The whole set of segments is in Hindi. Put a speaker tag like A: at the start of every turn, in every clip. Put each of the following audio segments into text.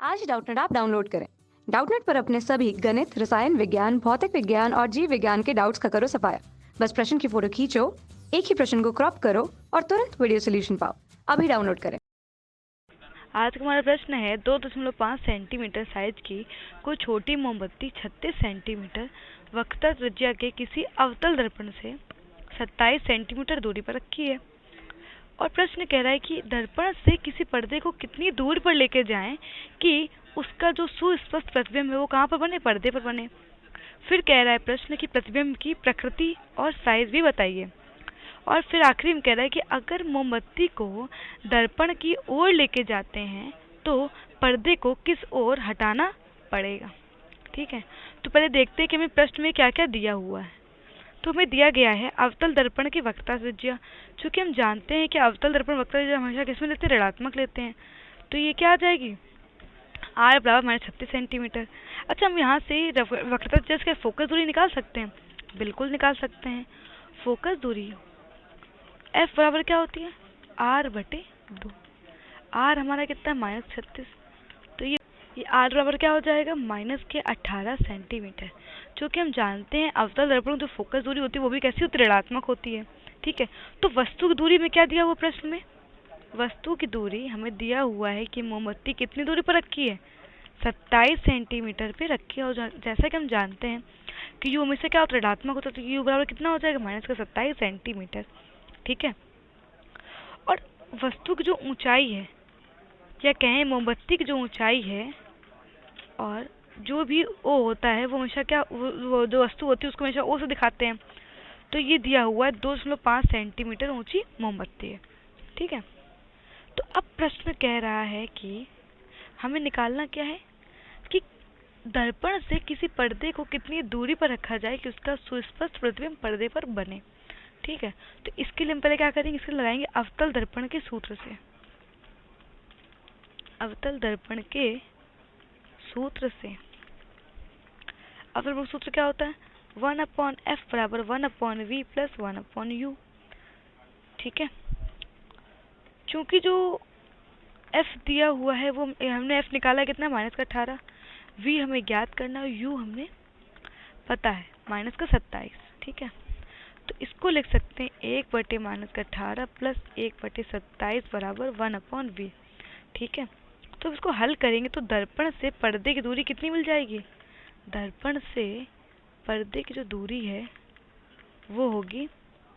A: आज डाउटनेट ऐप डाउनलोड करें। डाउटनेट पर अपने सभी गणित, रसायन विज्ञान, भौतिक विज्ञान और जीव विज्ञान के डाउट्स का करो सफाया। बस प्रश्न की फोटो खींचो, एक ही प्रश्न को क्रॉप करो और तुरंत वीडियो सोल्यूशन पाओ। अभी डाउनलोड करें।
B: आज का हमारा प्रश्न है 2.5 सेंटीमीटर साइज की कोई छोटी मोमबत्ती 36 सेंटीमीटर वक्रता त्रिज्या के किसी अवतल दर्पण से 27 सेंटीमीटर दूरी पर रखी है। और प्रश्न कह रहा है कि दर्पण से किसी पर्दे को कितनी दूर पर लेकर जाएं कि उसका जो सुस्पष्ट प्रतिबिंब है वो कहाँ पर बने, पर्दे पर बने। फिर कह रहा है प्रश्न की प्रतिबिंब की प्रकृति और साइज भी बताइए। और फिर आखिरी में कह रहा है कि अगर मोमबत्ती को दर्पण की ओर लेके जाते हैं तो पर्दे को किस ओर हटाना पड़ेगा। ठीक है, तो पहले देखते हैं कि हमें प्रश्न में क्या क्या दिया हुआ है। तो हमें दिया गया है अवतल दर्पण की वक्रता त्रिज्या। चूंकि हम जानते हैं कि अवतल दर्पण वक्रता त्रिज्या हमेशा किसमें लेते हैं, ऋणात्मक लेते हैं, तो ये क्या आ जाएगी, r बराबर -36 सेंटीमीटर। अच्छा, हम यहाँ से वक्रता त्रिज्या से फोकस दूरी निकाल सकते हैं, बिल्कुल निकाल सकते हैं। फोकस दूरी F बराबर क्या होती है, r/2। r हमारा कितना है, -36, तो ये r बराबर क्या हो जाएगा, -18 सेंटीमीटर। क्योंकि हम जानते हैं अवतल दर्पण जो फोकस दूरी होती है वो भी कैसी होती है, ऋणात्मक होती है। ठीक है, तो वस्तु की दूरी में क्या दिया हुआ प्रश्न में, वस्तु की दूरी हमें दिया हुआ है कि मोमबत्ती कितनी दूरी पर रखी है, 27 सेंटीमीटर पे रखी है। और जैसा कि हम जानते हैं कि u हमेशा क्या होता है, ऋणात्मक होता है, तो u बराबर कितना हो जाएगा, -27 सेंटीमीटर। ठीक है, और वस्तु की जो ऊंचाई है, या कहें मोमबत्ती की जो ऊंचाई है, और जो भी ओ होता है वो हमेशा क्या, वो जो वस्तु होती है उसको हमेशा ओ से दिखाते हैं। तो ये दिया हुआ है 2.5 सेंटीमीटर ऊंची मोमबत्ती है। ठीक है, तो अब प्रश्न कह रहा है कि हमें निकालना क्या है कि दर्पण से किसी पर्दे को कितनी दूरी पर रखा जाए कि उसका सुस्पष्ट प्रतिबिंब पर्दे पर बने। ठीक है, तो इसके लिए हम पहले क्या करेंगे, इसके लगाएंगे अवतल दर्पण के सूत्र से। अवतल दर्पण के सूत्र से, अवतल दर्पण सूत्र क्या होता है, 1/f बराबर 1/v प्लस 1/u। ठीक है, चूंकि जो f दिया हुआ है वो हमने f निकाला कितना, -18, v हमें ज्ञात करना है, u हमने पता है -27। ठीक है, तो इसको लिख सकते हैं 1/-18 प्लस 1/27 बराबर 1/v। ठीक है, तो इसको हल करेंगे तो दर्पण से पर्दे की दूरी कितनी मिल जाएगी, दर्पण से पर्दे की जो दूरी है वो होगी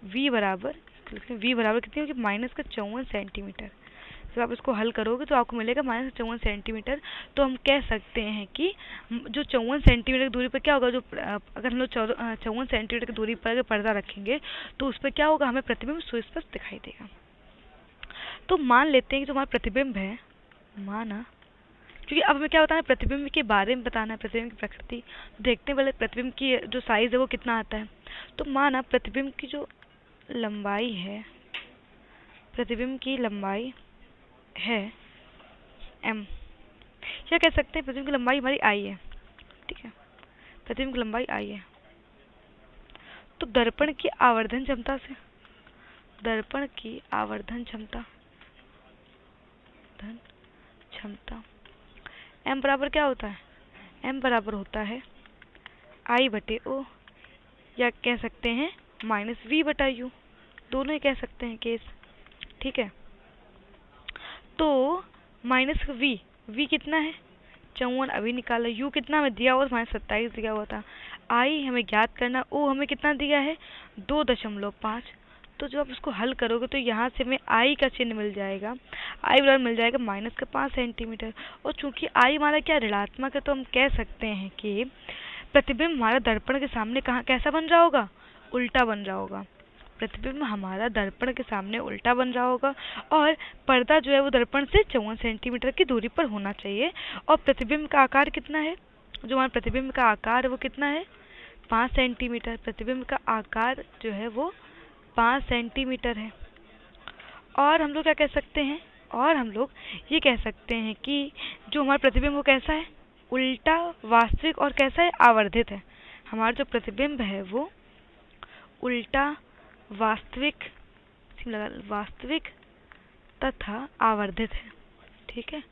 B: v बराबर कितनी होगी, -54 सेंटीमीटर। जब आप इसको हल करोगे तो आपको मिलेगा -54 सेंटीमीटर। तो हम कह सकते हैं कि जो 54 सेंटीमीटर की दूरी पर क्या होगा, जो अगर हम लोग 54 सेंटीमीटर की दूरी पर अगर पर्दा रखेंगे तो उस पर क्या होगा, हमें प्रतिबिंब सुस्पष्ट दिखाई देगा। तो मान लेते हैं कि जो हमारा प्रतिबिंब है, माना, क्योंकि अब हमें क्या बताना है, प्रतिबिंब के बारे में बताना है, प्रतिबिंब की प्रकृति। देखते हैं पहले प्रतिबिंब की जो साइज है वो कितना आता है। तो माना प्रतिबिंब की जो लंबाई है, प्रतिबिंब की लंबाई है m, या कह सकते हैं प्रतिबिंब की लंबाई हमारी i है। ठीक है, प्रतिबिंब की लंबाई i है। तो दर्पण की आवर्धन क्षमता से, दर्पण की आवर्धन क्षमता m बराबर क्या होता है, m बराबर होता है I/O, या कह सकते हैं -v/u, दोनों ही कह सकते हैं केस। ठीक है, तो -v कितना है, 54 अभी निकाला, u कितना हमें दिया हुआ था, -27 दिया हुआ था, i हमें ज्ञात करना, o हमें कितना दिया है, 2.5। तो जब आप इसको हल करोगे तो यहाँ से हमें i का चिन्ह मिल जाएगा, i बराबर मिल जाएगा -5 सेंटीमीटर। और चूंकि i हमारा क्या, ऋणात्मक है, तो हम कह सकते हैं कि प्रतिबिंब हमारा दर्पण के सामने कहाँ कैसा बन रहा होगा, उल्टा बन रहा होगा। प्रतिबिंब हमारा दर्पण के सामने उल्टा बन रहा होगा, और पर्दा जो है वो दर्पण से 54 सेंटीमीटर की दूरी पर होना चाहिए। और प्रतिबिंब का आकार कितना है, जो हमारा प्रतिबिंब का आकार है वो कितना है, 5 सेंटीमीटर। प्रतिबिंब का आकार जो है वो 5 सेंटीमीटर है। और हम लोग क्या कह सकते हैं, और हम लोग ये कह सकते हैं कि जो हमारा प्रतिबिंब वो कैसा है, उल्टा, वास्तविक और कैसा है, आवर्धित है। हमारा जो प्रतिबिंब है वो उल्टा, वास्तविक तथा आवर्धित है। ठीक है,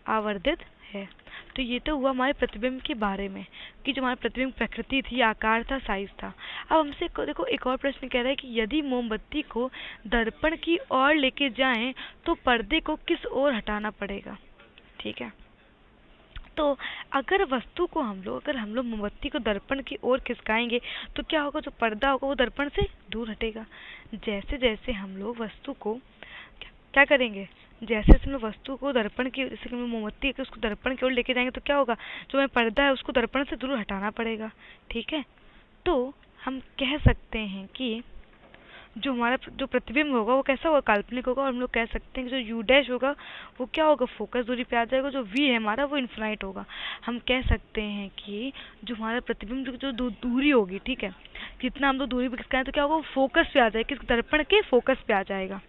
B: आवर्धित है। तो ये तो हुआ हमारे प्रतिबिंब के बारे में कि जो हमारा प्रतिबिंब प्रकृति थी, आकार था, साइज था। अब हमसे देखो एक और प्रश्न कह रहा है कि यदि मोमबत्ती को दर्पण की ओर लेके जाएं तो पर्दे को किस ओर हटाना पड़ेगा। ठीक है, तो अगर हम लोग मोमबत्ती को दर्पण की ओर खिसकाएंगे तो क्या होगा, जो पर्दा होगा वो दर्पण से दूर हटेगा। जैसे जैसे हम लोग वस्तु को क्या करेंगे, जैसे जैसे हम लोग वस्तु को दर्पण की, जैसे कि मोमबत्ती है उसको दर्पण की ओर लेके जाएंगे तो क्या होगा, जो हमें पर्दा है उसको दर्पण से दूर हटाना पड़ेगा। ठीक है, तो हम कह सकते हैं कि जो हमारा जो प्रतिबिंब होगा वो कैसा होगा, काल्पनिक होगा। और हम लोग कह सकते हैं कि जो यू डैश होगा वो क्या होगा, फोकस दूरी पे आ जाएगा। जो वी है हमारा वो इन्फिनाइट होगा। हम कह सकते हैं कि जो हमारा प्रतिबिंब जो दूरी होगी, ठीक है, जितना हम लोग दूरी पे खिसकाएं तो क्या होगा, वो फोकस पे आ जाएगा, किस दर्पण के फोकस पे आ जाएगा।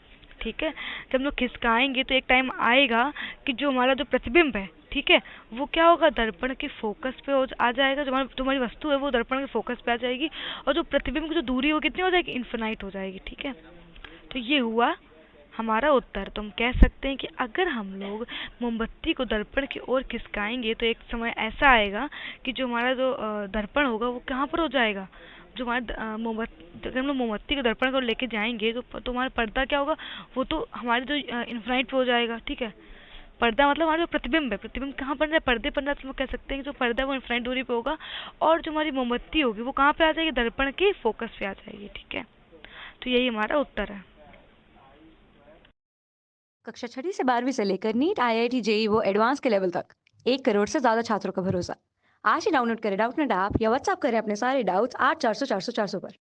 B: ठीक है, जब हम लोग खिसकाएंगे तो एक टाइम आएगा कि जो हमारा जो प्रतिबिंब है, ठीक है, वो क्या होगा, दर्पण के फोकस पे आ जाएगा। जो हमारी वस्तु है वो दर्पण के फोकस पे आ जाएगी और जो प्रतिबिंब की जो दूरी है वो कितनी हो जाएगी, इन्फिनाइट हो जाएगी। ठीक है, तो ये हुआ हमारा उत्तर। तो हम कह सकते हैं कि अगर हम लोग मोमबत्ती को दर्पण की ओर खिसकाएंगे तो एक समय ऐसा आएगा कि जो हमारा जो दर्पण होगा वो कहाँ पर हो जाएगा, जो हमारा मोमबत्ती, अगर हम लोग मोमबत्ती को दर्पण को लेके जाएंगे तो हमारा पर्दा क्या होगा, वो तो हमारे जो इन्फिनाइट पे हो जाएगा। ठीक है, पर्दा मतलब हमारा जो प्रतिबिंब है, प्रतिबिंब कहाँ बन रहा है, पर्दे बन रहा है। तो हम कह सकते हैं कि जो पर्दा है वो इन्फिनाइट दूरी पे होगा और जो हमारी मोमबत्ती होगी वो कहाँ पे आ जाएगी, दर्पण के फोकस पे आ जाएगी। ठीक है, तो यही हमारा उत्तर है।
A: कक्षा 6वीं से 12वीं से लेकर नीट, आईआईटी, जेई वो एडवांस के लेवल तक 1 करोड़ से ज्यादा छात्रों का भरोसा। आज ही डाउनलोड करें डाउटनेट ऐप या व्हाट्सएप करें अपने सारे डाउट्स 8400 400 400 पर।